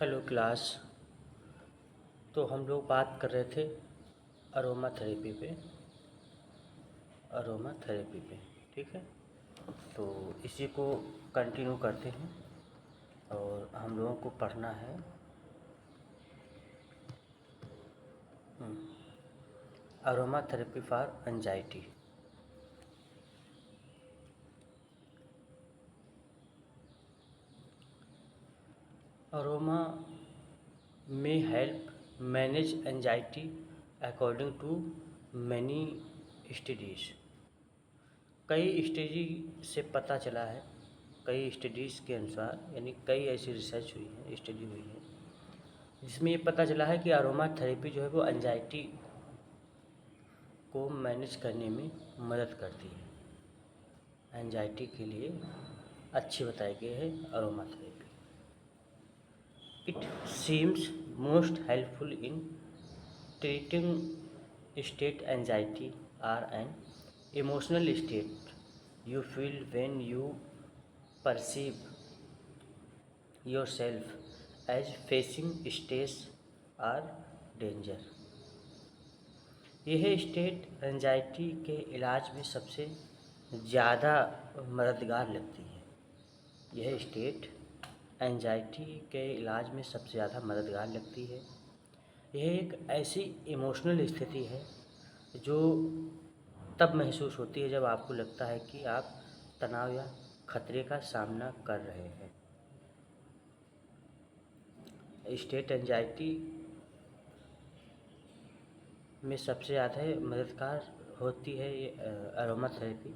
Hello class. तो हम लोग बात कर रहे थे अरोमा थेरेपी पे। अरोमा थेरेपी पे ठीक है। तो इसी को कंटिन्यू करते हैं और हम लोगों को पढ़ना है aroma therapy for anxiety. Aroma may help manage anxiety according to many studies। कई स्टडी से पता चला है, कई स्टडीज़ के अनुसार यानी कई ऐसी रिसर्च हुई है, स्टडी हुई है जिसमें ये पता चला है कि अरोमा थेरेपी जो है वो एंजाइटी को मैनेज करने में मदद करती है। एंजाइटी के लिए अच्छी बताई गई है aroma therapy. It seems most helpful in treating state anxiety or an emotional state you feel when you perceive yourself as facing stress or danger। यह स्टेट एंजाइटी के इलाज में सबसे ज़्यादा मददगार लगती है। यह स्टेट एंजाइटी के इलाज में सबसे ज़्यादा मददगार लगती है। यह एक ऐसी इमोशनल स्थिति है जो तब महसूस होती है जब आपको लगता है कि आप तनाव या खतरे का सामना कर रहे हैं। स्टेट एंजाइटी में सबसे ज़्यादा मददगार होती है ये अरोमा थेरेपी।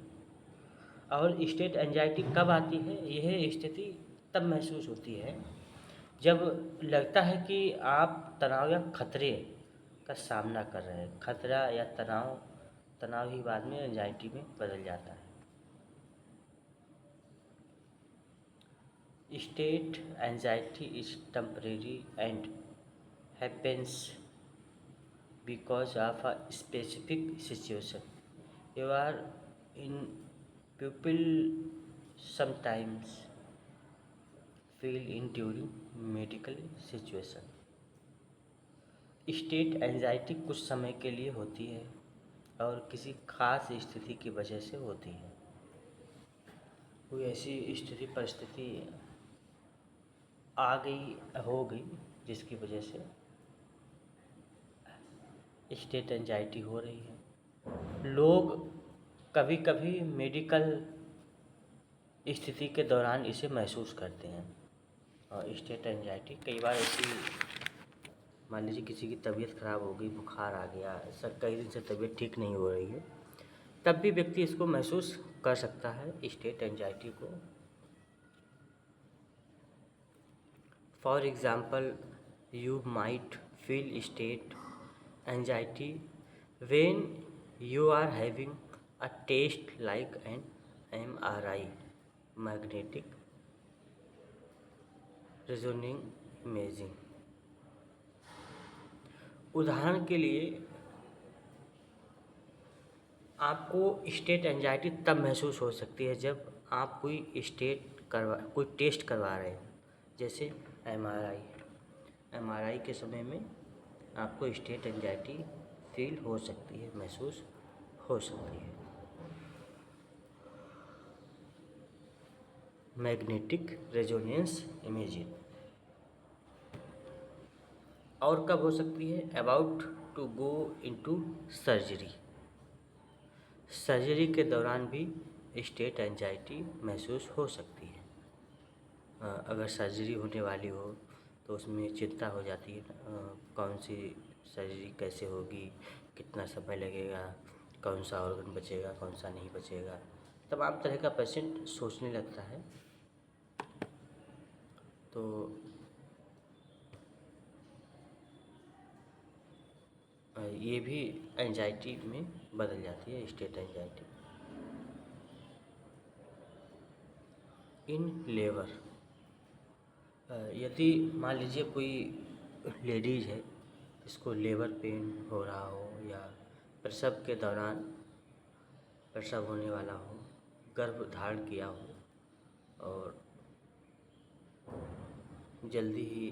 और स्टेट एंजाइटी कब आती है? यह स्थिति तब महसूस होती है जब लगता है कि आप तनाव या खतरे का सामना कर रहे हैं। खतरा या तनाव ही बाद में एंजाइटी में बदल जाता है। State anxiety is temporary and happens because of a specific situation you are in। People sometimes feel in during medical situation। State anxiety कुछ समय के लिए होती है और किसी खास स्थिति की वजह से होती है। कोई ऐसी स्थिति परिस्थिति आ गई हो गई जिसकी वजह से स्टेट एंजाइटी हो रही है। लोग कभी कभी मेडिकल स्थिति के दौरान इसे महसूस करते हैं। और स्टेट एंजाइटी कई बार ऐसी, मान लीजिए किसी की तबीयत ख़राब हो गई, बुखार आ गया, ऐसा कई दिन से तबीयत ठीक नहीं हो रही है, तब भी व्यक्ति इसको महसूस कर सकता है स्टेट एंजाइटी को। For example you might feel state anxiety when you are having a test like an MRI magnetic resonance imaging। उदाहरण के लिए आपको स्टेट एंजाइटी तब महसूस हो सकती है जब आप कोई टेस्ट करवा रहे हैं, जैसे एमआरआई के समय में आपको स्टेट एंजाइटी फील हो सकती है, महसूस हो सकती है। Magnetic resonance imaging. और कब हो सकती है? About to go into surgery. Surgery के दौरान भी स्टेट एंजाइटी महसूस हो सकती है। अगर सर्जरी होने वाली हो तो उसमें चिंता हो जाती है, कौन सी सर्जरी कैसे होगी, कितना समय लगेगा, कौन सा ऑर्गन बचेगा, कौन सा नहीं बचेगा, तमाम तरह का पेशेंट सोचने लगता है। तो ये भी एंजाइटी में बदल जाती है, स्टेट एंजाइटी। इन लेबर, यदि मान लीजिए कोई लेडीज़ है जिसको लेबर पेन हो रहा हो या प्रसव के दौरान प्रसव होने वाला हो, गर्भ धारण किया हो और जल्दी ही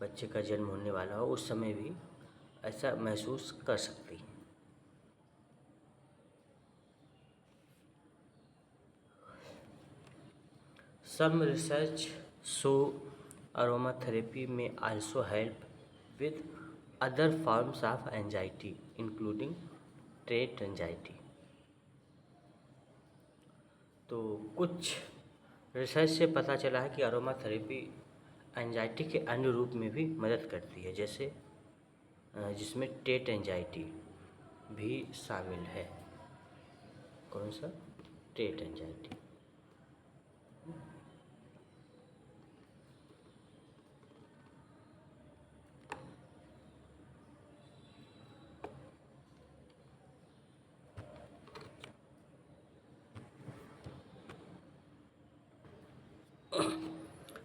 बच्चे का जन्म होने वाला हो उस समय भी ऐसा महसूस कर सकती हैं। Some research show aromatherapy may also help with other forms of anxiety, including trait anxiety. तो कुछ रिसर्च से पता चला है कि अरोमा थेरेपी एंजाइटी के अन्य रूप में भी मदद करती है, जैसे जिसमें टेट एंजाइटी भी शामिल है। कौन सा? TET anxiety.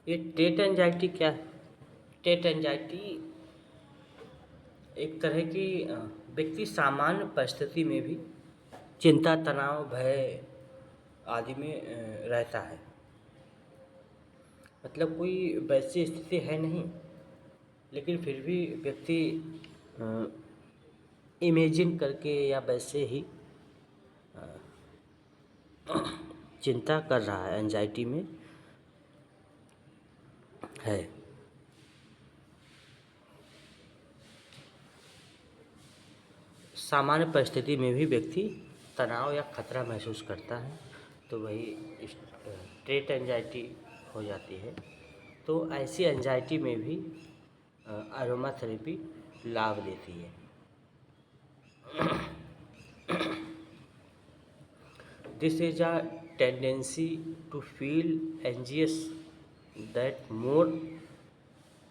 ये टेट एंजाइटी क्या है? टेट एंजाइटी एक तरह की व्यक्ति सामान्य परिस्थिति में भी चिंता, तनाव, भय आदि में रहता है। मतलब कोई वैसी स्थिति है नहीं, लेकिन फिर भी व्यक्ति इमेजिन करके या वैसे ही चिंता कर रहा है, एंजाइटी में है। सामान्य परिस्थिति में भी व्यक्ति तनाव या खतरा महसूस करता है, तो वही ट्रेट एंजाइटी हो जाती है। तो ऐसी एंजाइटी में भी अरोमा थेरेपी लाभ देती है। This is a tendency to feel anxious that more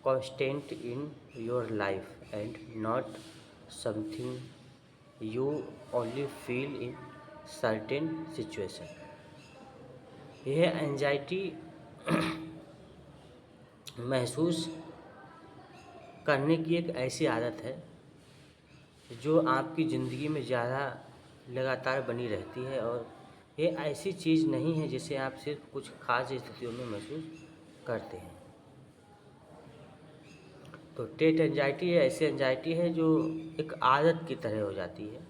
constant in your life and not something you only feel in certain situation. यह एंजाइटी महसूस करने की एक ऐसी आदत है जो आपकी ज़िंदगी में ज़्यादा लगातार बनी रहती है, और ये ऐसी चीज़ नहीं है जिसे आप सिर्फ कुछ खास स्थितियों में महसूस करते हैं। तो टेट एंजाइटी ऐसी एंजाइटी है जो एक आदत की तरह हो जाती है,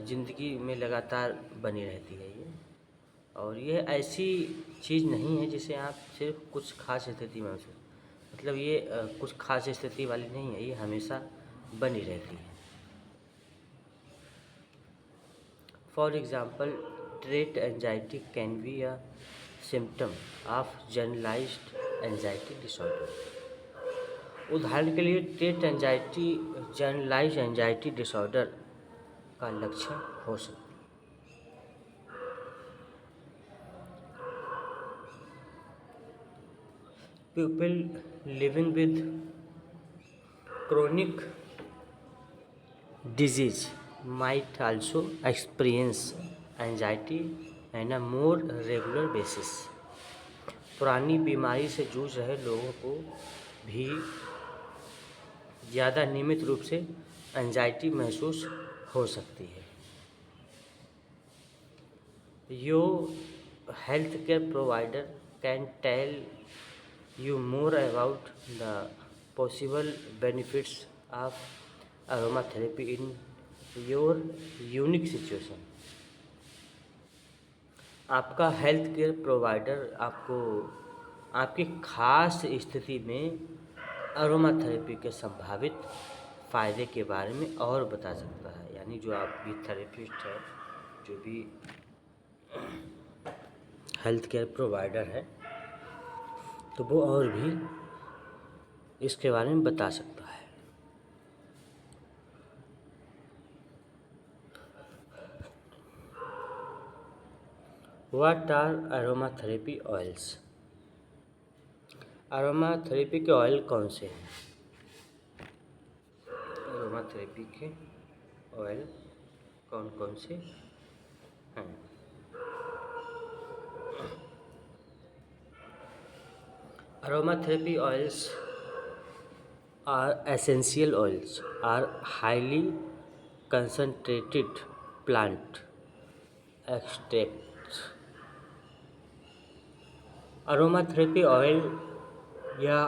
ज़िंदगी में लगातार बनी रहती है ये, और ये ऐसी चीज़ नहीं है जिसे आप सिर्फ कुछ खास स्थिति में मतलब ये कुछ खास स्थिति वाली नहीं है, ये हमेशा बनी रहती है। For example, trait anxiety can be a symptom of generalised anxiety disorder. उदाहरण के लिए trait anxiety generalised anxiety disorder का लक्षण हो सकता है। People living with chronic disease might also experience anxiety on a more regular basis. पुरानी बीमारी से जूझ रहे लोगों को भी ज़्यादा नियमित रूप से एंजाइटी महसूस हो सकती है। Your healthcare provider can tell you more about the possible benefits of aromatherapy in your unique situation. आपका हेल्थ केयर प्रोवाइडर आपको आपकी खास स्थिति में अरोमा थेरेपी के संभावित फ़ायदे के बारे में और बता सकता है। यानी जो आपकी थेरेपिस्ट है, जो भी हेल्थ केयर प्रोवाइडर है, तो वो और भी इसके बारे में बता सकता है। What are aromatherapy oils? Aromatherapy के ऑयल कौन से हैं? अरोमाथेरेपी के ऑयल कौन कौन से हैं? Aromatherapy oils are essential oils, are highly concentrated plant extracts. Aromatherapy oil या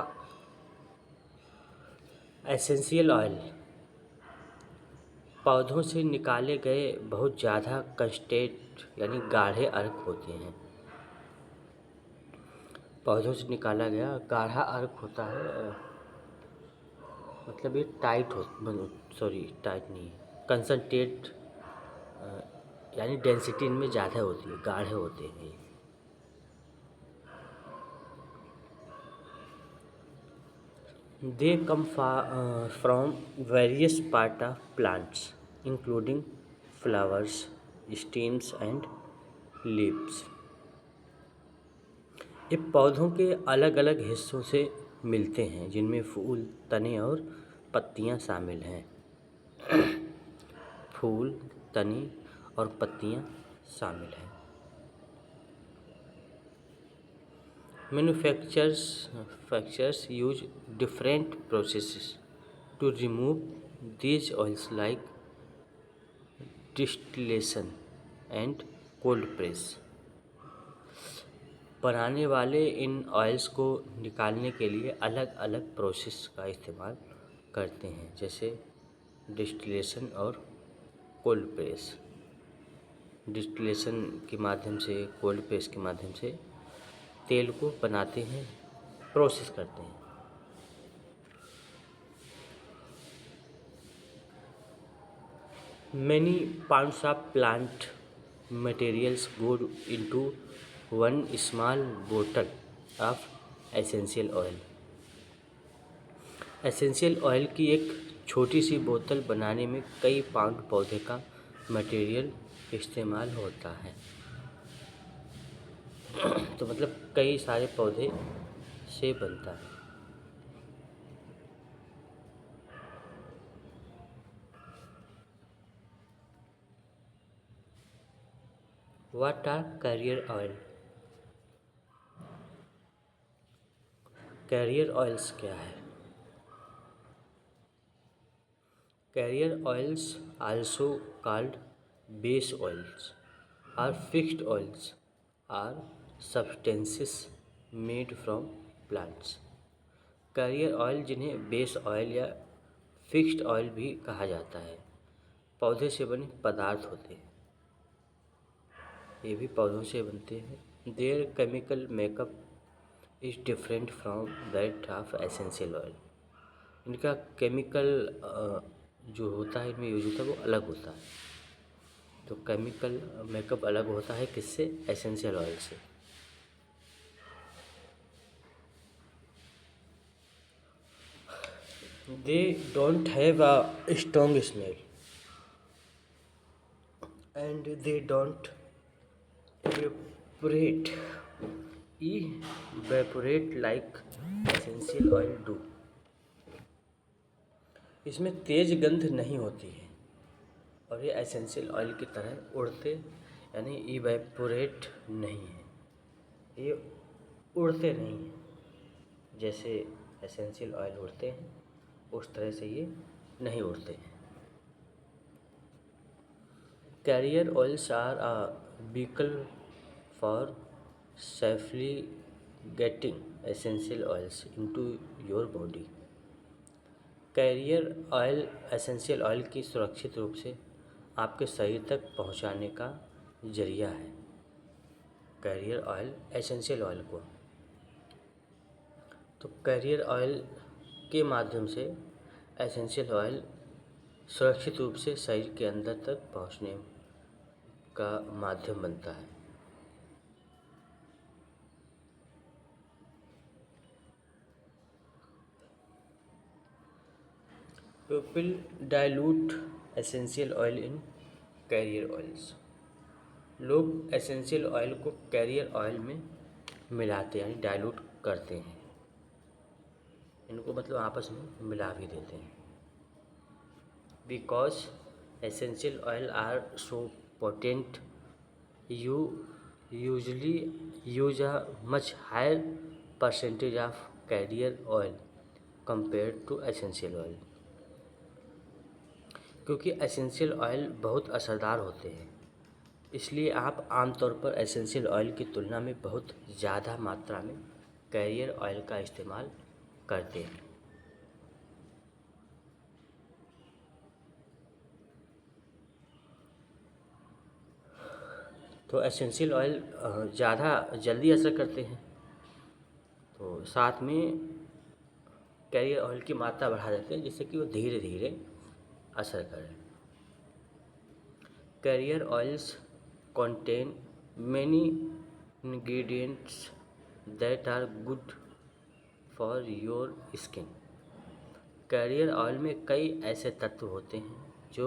एसेंशियल ऑयल पौधों से निकाले गए बहुत ज़्यादा कंसंट्रेट यानी गाढ़े अर्क होते हैं। पौधों से निकाला गया गाढ़ा अर्क होता है, मतलब ये टाइट हो, सॉरी टाइट नहीं है, कंसंट्रेट यानी डेंसिटी इनमें ज़्यादा होती है, गाढ़े होते हैं ये। They come from various part of plants, including flowers, stems and leaves. ये पौधों के अलग अलग हिस्सों से मिलते हैं, जिनमें फूल, तने और पत्तियां शामिल हैं। फूल, तने और पत्तियां शामिल हैं। Manufacturers use different processes to remove these oils like distillation and cold press. बनाने वाले इन ऑयल्स को निकालने के लिए अलग अलग प्रोसेस का इस्तेमाल करते हैं, जैसे डिस्टिलेशन और कोल्ड प्रेस। डिस्टिलेशन के माध्यम से, कोल्ड प्रेस के माध्यम से तेल को बनाते हैं, प्रोसेस करते हैं। Many pounds of plant materials go into one small bottle of essential oil. Essential oil की एक छोटी सी बोतल बनाने में कई पाउंड पौधे का मटेरियल इस्तेमाल होता है। तो मतलब कई सारे पौधे से बनता है। What are carrier oil? Carrier oils क्या है? Carrier oils, also called base oils or fixed oils, are substances made from plants. Career oil, जिन्हें बेस ऑयल या फिक्स्ड ऑयल भी कहा जाता है, पौधे से बने पदार्थ होते हैं। ये भी पौधों से बनते हैं। There chemical makeup is different from that of essential oil. इनका केमिकल जो होता है, इनमें यूज होता है, वो अलग होता है। तो केमिकल मेकअप अलग होता है किससे? एसेंशियल ऑयल से। They don't have a strong smell and they don't evaporate evaporate like essential oil do। इसमें तेज गंध नहीं होती है और ये एसेंशियल ऑयल की तरह उड़ते यानी इवेपोरेट नहीं है, ये उड़ते नहीं हैं। जैसे एसेंशियल ऑयल उड़ते हैं, उस तरह से ये नहीं उड़ते हैं। Carrier oils are a vehicle for safely getting essential oils into your body. Carrier oil essential oil की सुरक्षित रूप से आपके शरीर तक पहुंचाने का जरिया है। कैरियर ऑयल एसेंशियल ऑयल को, तो कैरियर ऑयल के माध्यम से एसेंशियल ऑयल सुरक्षित रूप से शरीर के अंदर तक पहुंचने का माध्यम बनता है। People dilute essential oil in carrier oils. लोग एसेंशियल ऑयल को कैरियर ऑयल में मिलाते हैं, यानी डाइल्यूट करते हैं। इनको मतलब आपस में मिला भी देते हैं। Because essential oil are so potent, you usually use a much higher percentage of carrier oil compare to essential oil. क्योंकि एसेंशियल ऑयल बहुत असरदार होते हैं, इसलिए आप आमतौर पर एसेंशियल ऑयल की तुलना में बहुत ज़्यादा मात्रा में कैरियर ऑयल का इस्तेमाल करते हैं। तो एसेंशियल ऑयल ज़्यादा जल्दी असर करते हैं, तो साथ में कैरियर ऑयल की मात्रा बढ़ा देते हैं जिससे कि वो धीरे धीरे असर करें। Carrier oils contain many ingredients that are good for your skin। Carrier oil में कई ऐसे तत्व होते हैं जो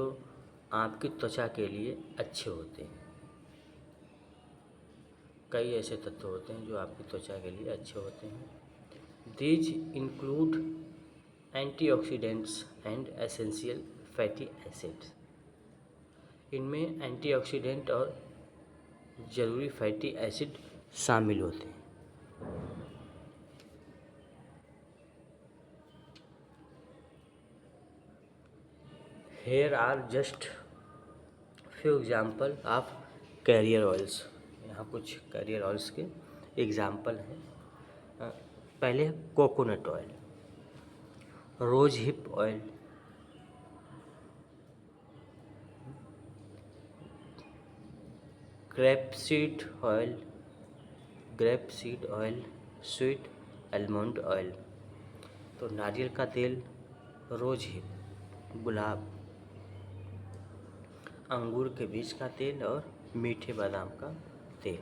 आपकी त्वचा के लिए अच्छे होते हैं। कई ऐसे तत्व होते हैं जो आपकी त्वचा के लिए अच्छे होते हैं। These include antioxidants and essential fatty acids. इनमें एंटीऑक्सीडेंट और ज़रूरी फैटी एसिड शामिल होते हैं। Here are just few example of carrier oils. यहाँ कुछ कैरियर ऑयल्स के एग्जाम्पल हैं। पहले coconut oil, rose hip oil, grapeseed oil, sweet almond oil. तो नारियल का तेल, रोज हिप, गुलाब, अंगूर के बीज का तेल और मीठे बादाम का तेल,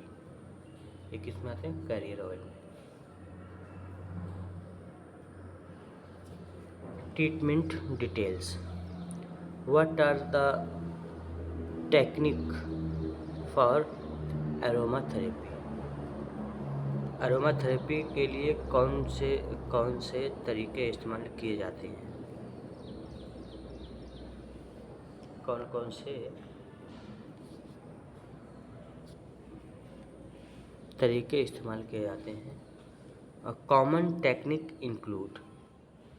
ये किस में आते हैं? कैरियर ऑयल में। Treatment details. What are the technique for aroma therapy. Aroma therapy के लिए कौन से तरीके इस्तेमाल किए जाते हैं? कौन से तरीके इस्तेमाल किए जाते हैं? कॉमन टेक्निक इंक्लूड,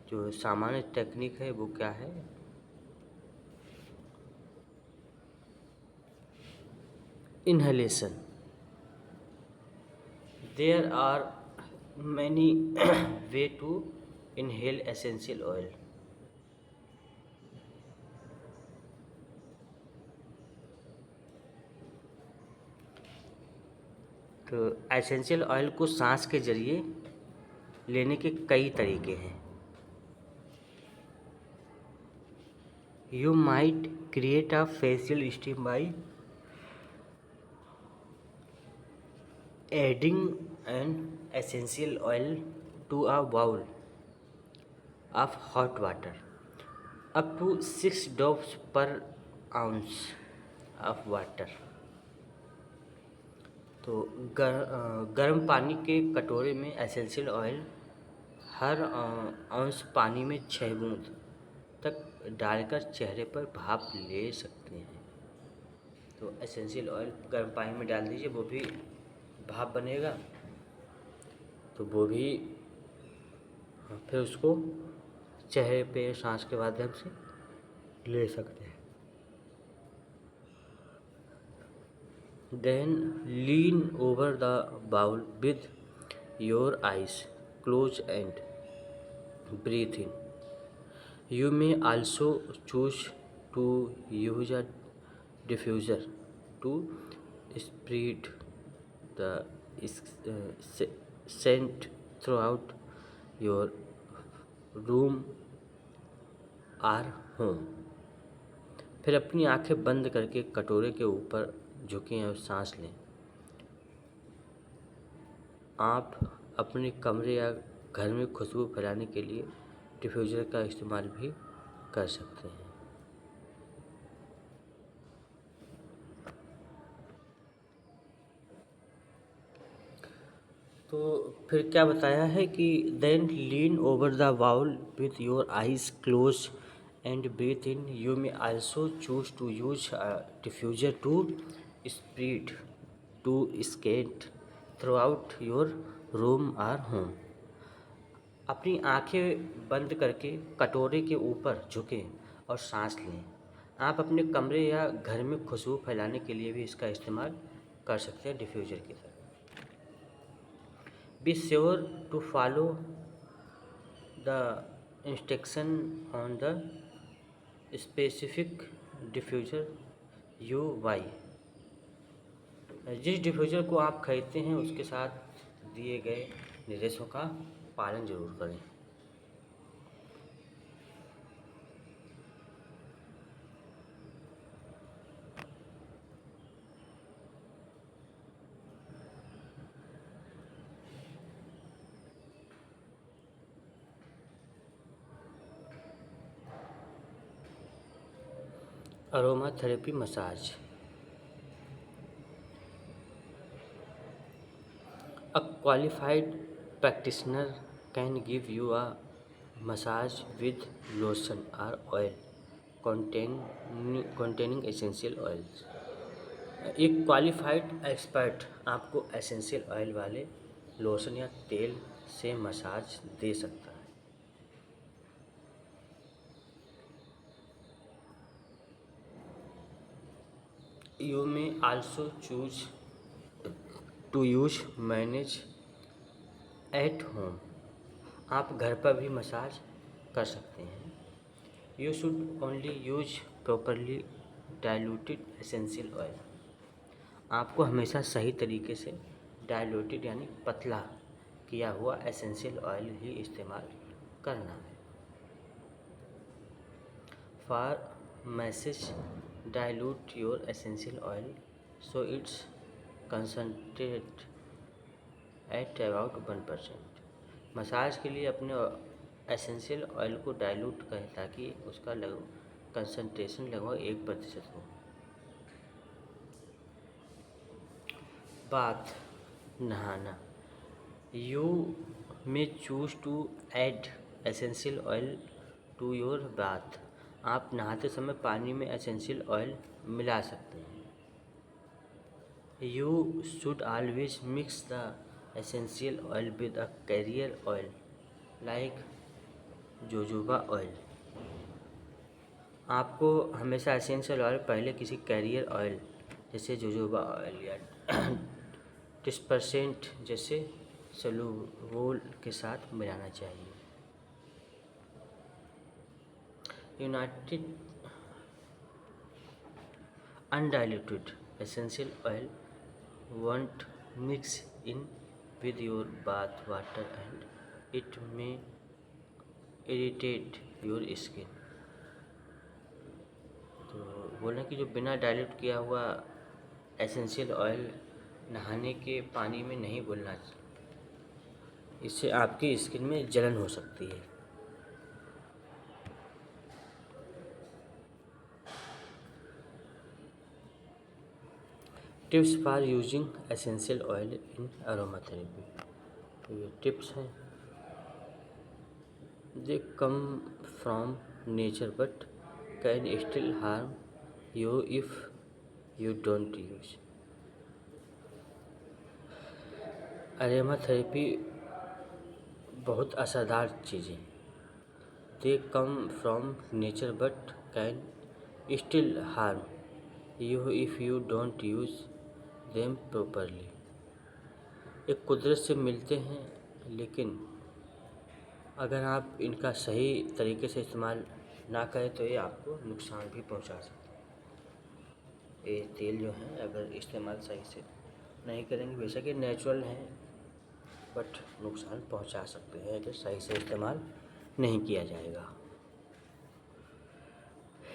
जो सामान्य टेक्निक है वो क्या है? Inhalation. There are many way to inhale essential oil. तो एसेंशियल ऑयल को सांस के जरिए लेने के कई तरीके हैं। You might create a facial steam by adding an essential oil to a bowl of hot water up to 6 drops per ounce of water। तो गर्म पानी के कटोरे में एसेंशियल ऑयल हर अंश पानी में 6 बूंद तक डालकर चेहरे पर भाप ले सकते हैं। तो एसेंशियल ऑयल गर्म पानी में डाल दीजिए, वो भी भाप बनेगा, तो वो भी फिर उसको चेहरे पे सांस के माध्यम से ले सकते हैं। Then lean over the bowl with your eyes close and breathe in. You may also choose to use a diffuser to spread the scent throughout your room or home। फिर अपनी आंखें बंद करके कटोरे के ऊपर झुकें और सांस लें। आप अपने कमरे या घर में खुशबू फैलाने के लिए डिफ्यूज़र का इस्तेमाल भी कर सकते हैं। तो फिर क्या बताया है कि then lean over the bowl with your eyes close and breathe in. You may also choose to use diffuser to spread to scent throughout your room और होम। अपनी आंखें बंद करके कटोरे के ऊपर झुकें और सांस लें। आप अपने कमरे या घर में खुशबू फैलाने के लिए भी इसका इस्तेमाल कर सकते हैं डिफ्यूज़र की तरह। Be sure to follow the instruction on the specific diffuser you buy। जिस डिफ्यूज़र को आप खरीदते हैं उसके साथ दिए गए निर्देशों का पालन ज़रूर करें। Aroma therapy massage. A qualified practitioner can give you a massage with lotion or oil containing essential oils। एक क्वालिफाइड एक्सपर्ट आपको एसेंशियल ऑयल वाले लोशन या तेल से मसाज दे सकता है। You may also choose to use manage at home. आप घर पर भी मसाज कर सकते हैं। You should only use properly diluted essential oil. आपको हमेशा सही तरीके से डाइल्यूटेड यानी पतला किया हुआ एसेंशियल ऑयल ही इस्तेमाल करना है। For message dilute your essential oil so it's concentrate at about 1%। Massage के लिए अपने एसेंशियल ऑयल को डाइल्यूट करें ताकि उसका कंसंट्रेशन लगभग 1% हो। बाथ नहाना। You may choose to add essential oil to your bath. आप नहाते समय पानी में एसेंशियल ऑयल मिला सकते हैं। You should always mix the essential oil with a career oil like jojoba oil. आपको हमेशा एसेंशियल ऑयल पहले किसी कैरियर ऑयल जैसे जोजोबा ऑयल या 10% जैसे सलूबोल के साथ मिलाना चाहिए। United undiluted essential oil won't mix in with your bath water and it may irritate your skin। तो बोलें कि जो बिना डाइल्यूट किया हुआ एसेंशियल ऑयल नहाने के पानी में नहीं घुलना चाहिए। इससे आपकी स्किन में जलन हो सकती है। Tips for using essential oil in aroma therapy. तो ये टिप्स हैं। They come from nature but can still harm you if you don't use. Aroma therapy बहुत असरदार चीज़ें। They come from nature but can still harm you if you don't use them properly. ये कुदरत से मिलते हैं लेकिन अगर आप इनका सही तरीके से इस्तेमाल ना करें तो ये आपको नुकसान भी पहुंचा सकते हैं। ये तेल जो है अगर इस्तेमाल सही से नहीं करेंगे, बेशक ये नेचुरल हैं बट नुकसान पहुंचा सकते हैं अगर सही से इस्तेमाल नहीं किया जाएगा।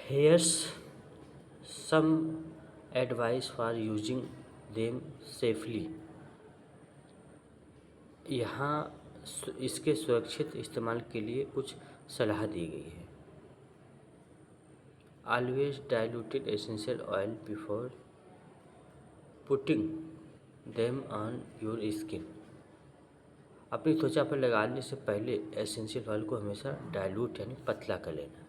Here's some advice for using them safely. यहाँ इसके सुरक्षित इस्तेमाल के लिए कुछ सलाह दी गई है। Always diluted essential oil before putting them on your skin. अपनी त्वचा पर लगाने से पहले एसेंशियल ऑयल को हमेशा डाइल्यूट यानी पतला कर लेना।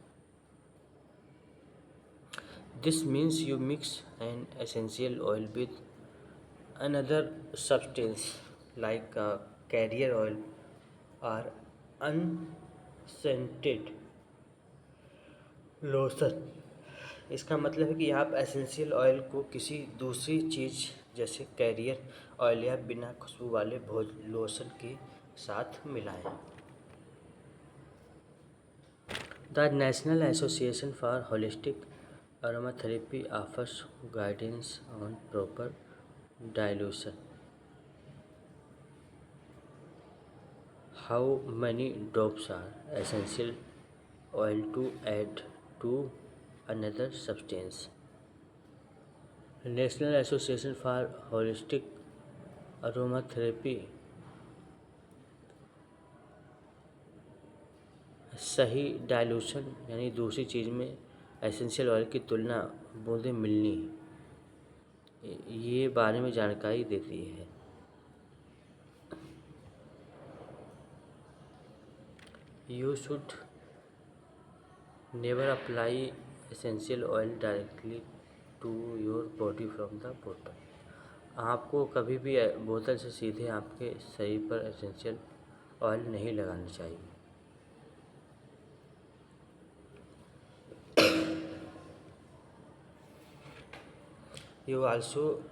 This means you mix an essential oil with another substance like career oil और अनसेंटेड लोशन। इसका मतलब है कि आप एसेंशियल ऑयल को किसी दूसरी चीज़ जैसे कैरियर ऑयल या बिना खुशबू वाले भोज लोशन के साथ मिलाएं। The national association for holistic aroma therapy offers guidance on proper dilution. How many drops are essential oil to add to another substance? National Association for Holistic Aromatherapy सही dilution यानी दूसरी चीज़ में एसेंशियल ऑयल की तुलना बूंदें मिलनी ये बारे में जानकारी देती है। You should never apply essential oil directly to your body from the bottle. आपको कभी भी बोतल से सीधे आपके शरीर पर एसेंशियल ऑयल नहीं लगाना चाहिए। You also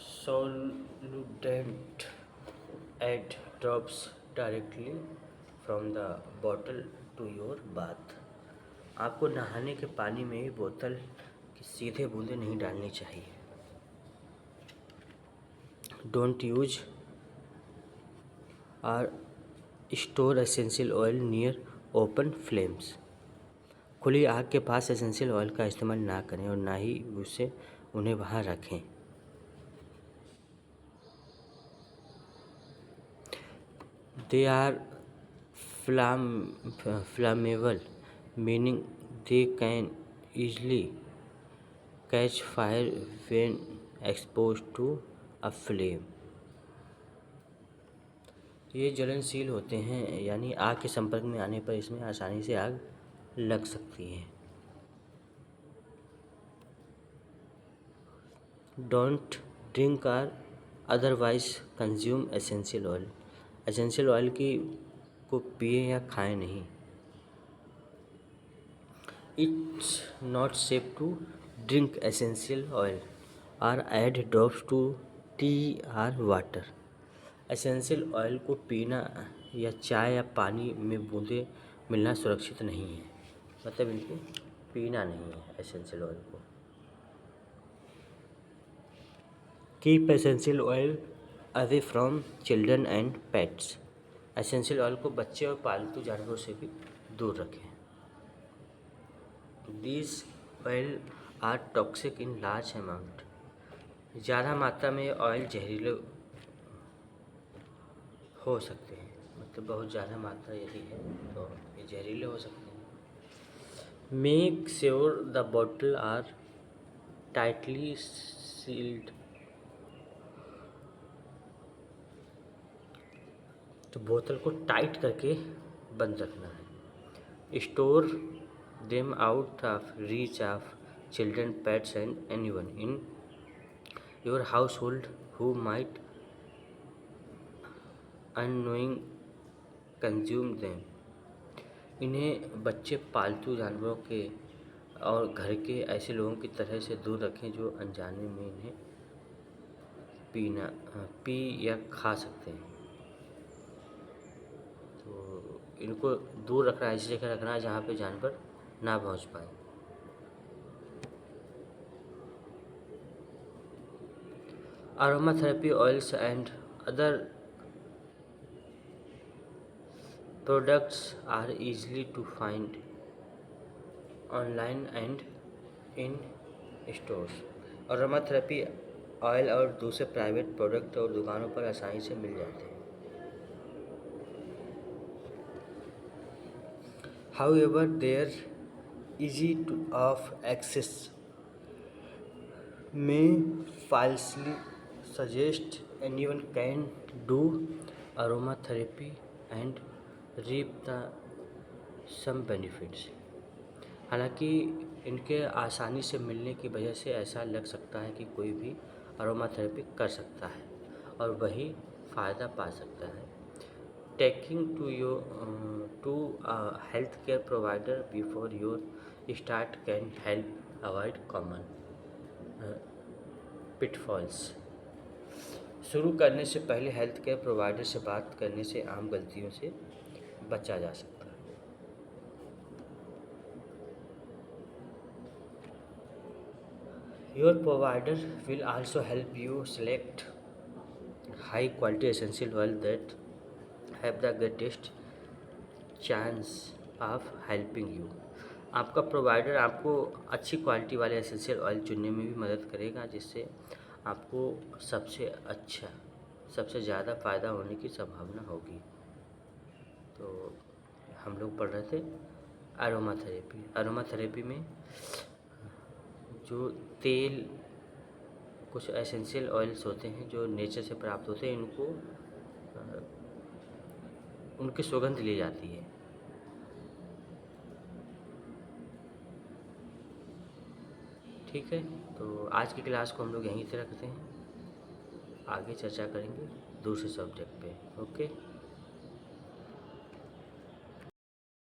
shouldn't add drops directly from the bottle to your bath। आपको नहाने के पानी में ही बोतल की सीधे बूंदें नहीं डालनी चाहिए। Don't use or store essential oil near open flames। खुली आग के पास एसेंशियल ऑयल का इस्तेमाल ना करें और ना ही उन्हें वहाँ रखें। They are flammable meaning they can easily catch fire when expose to a flame. ये ज्वलनशील होते हैं यानी आग के संपर्क में आने पर इसमें आसानी से आग लग सकती है। Don't drink or otherwise consume essential oil. Essential oil को पिए या खाएं नहीं। It's not safe to drink essential oil और add drops to tea or water. Essential oil को पीना या चाय या पानी में बूंदें मिलना सुरक्षित नहीं है। मतलब इनको पीना नहीं है एसेंशियल ऑयल को। Keep essential oil away from children and pets. Essential oil को बच्चे और पालतू जानवरों से भी दूर रखें। These oil are toxic in large amount. ज़्यादा मात्रा में ऑयल जहरीले हो सकते हैं। मतलब बहुत ज़्यादा मात्रा यदि है तो ये जहरीले हो सकते हैं। Make sure the bottle are tightly sealed. तो बोतल को टाइट करके बंद रखना है। Store them out of reach of children pets and anyone in your household who might unknowing consume them. इन्हें बच्चे पालतू जानवरों के और घर के ऐसे लोगों की तरह से दूर रखें जो अनजाने में इन्हें पी या खा सकते हैं। तो इनको दूर रखना है, ऐसी जगह रखना है जहाँ पे जानवर ना पहुँच पाए। Aromatherapy oils and other products are easily to find online and in stores। और अरोमाथेरेपी ऑयल और दूसरे प्राइवेट प्रोडक्ट और दुकानों पर आसानी से मिल जाते हैं। However, their easy of access may falsely suggest anyone can do aromatherapy and reap the some benefits। हालांकि इनके आसानी से मिलने की वजह से ऐसा लग सकता है कि कोई भी अरोमाथेरेपी कर सकता है और वही फ़ायदा पा सकता है। Taking to health care provider before your start can help avoid common pitfalls. शुरू करने से पहले हेल्थ केयर प्रोवाइडर से बात करने से आम गलतियों से बचा जा सकता है। Your provider will also help you select high quality essential oil that have the greatest chance of helping you. आपका प्रोवाइडर आपको अच्छी क्वालिटी वाले एसेंशियल ऑयल चुनने में भी मदद करेगा, जिससे आपको सबसे अच्छा, सबसे ज़्यादा फ़ायदा होने की संभावना होगी। तो हम लोग पढ़ रहे थे अरोमा थेरेपी। अरोमा थेरेपी में जो तेल, कुछ एसेंशियल ऑयल्स होते हैं जो नेचर से प्राप्त होते हैं, इनको उनकी सुगंध ली जाती है। ठीक है, तो आज की क्लास को हम लोग यहीं से रखते हैं, आगे चर्चा करेंगे दूसरे सब्जेक्ट पे। ओके।